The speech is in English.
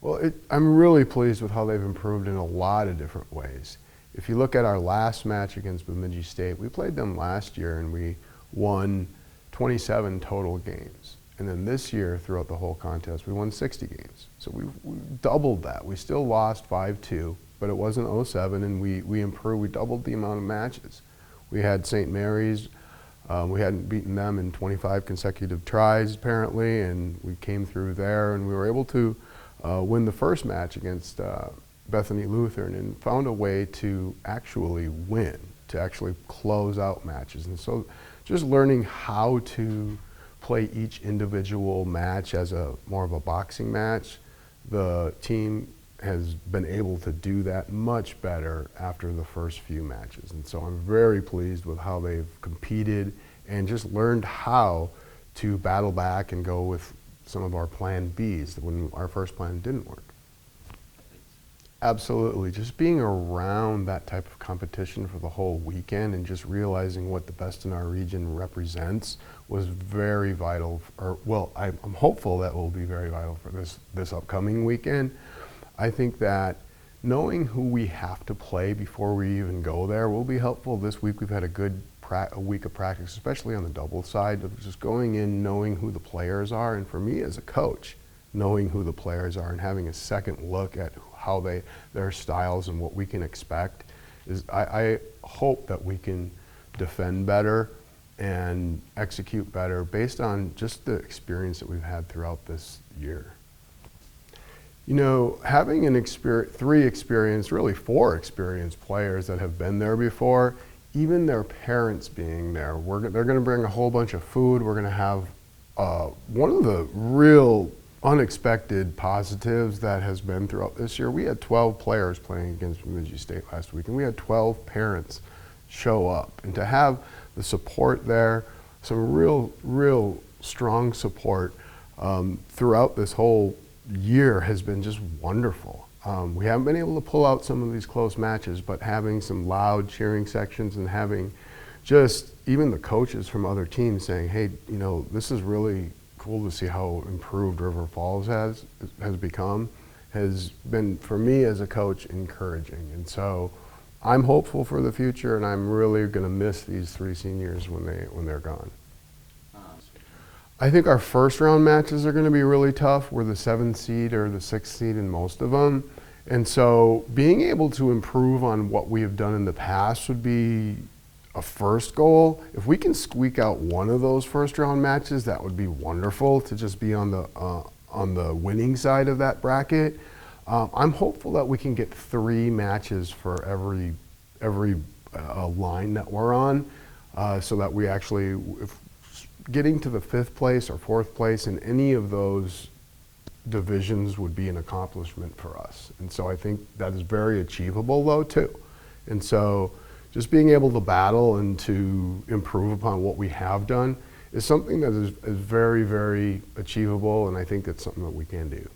Well, I'm really pleased with how they've improved in a lot of different ways. If you look at our last match against Bemidji State, we played them last year and we won 27 total games. And then this year, throughout the whole contest, we won 60 games. So we doubled that. We still lost 5-2, but it wasn't 0-7, and we improved. We doubled the amount of matches. We had St. Mary's. We hadn't beaten them in 25 consecutive tries, apparently, and we came through there, and we were able to win the first match against Bethany Lutheran and found a way to actually win, to actually close out matches. And so just learning how to play each individual match as more of a boxing match, the team has been able to do that much better after the first few matches. And so I'm very pleased with how they've competed and just learned how to battle back and go with some of our plan Bs when our first plan didn't work. Absolutely, just being around that type of competition for the whole weekend and just realizing what the best in our region represents was very vital, I'm hopeful that will be very vital for this upcoming weekend. I think that knowing who we have to play before we even go there will be helpful. This week we've had a week of practice, especially on the double side, of just going in knowing who the players are, and for me as a coach, knowing who the players are and having a second look at how their styles and what we can expect is I hope that we can defend better and execute better based on just the experience that we've had throughout this year. You know, having four experienced players that have been there before, even their parents being there, they're going to bring a whole bunch of food. We're going to have one of the real unexpected positives that has been throughout this year. We had 12 players playing against Bemidji State last week, and we had 12 parents show up. And to have the support there, some real strong support throughout this whole year has been just wonderful. We haven't been able to pull out some of these close matches, but having some loud cheering sections and having just even the coaches from other teams saying, hey, you know, this is really cool to see how improved River Falls has become, has been, for me as a coach, encouraging. And so I'm hopeful for the future, and I'm really going to miss these three seniors when they're gone. I think our first round matches are going to be really tough. We're the 7th seed or the 6th seed in most of them. And so being able to improve on what we have done in the past would be a first goal. If we can squeak out one of those first round matches, that would be wonderful to just be on the winning side of that bracket. I'm hopeful that we can get 3 matches for every line that we're on, so that we actually, getting to the 5th place or 4th place in any of those divisions would be an accomplishment for us. And so I think that is very achievable though too. And so just being able to battle and to improve upon what we have done is something that is very, very achievable, and I think that's something that we can do.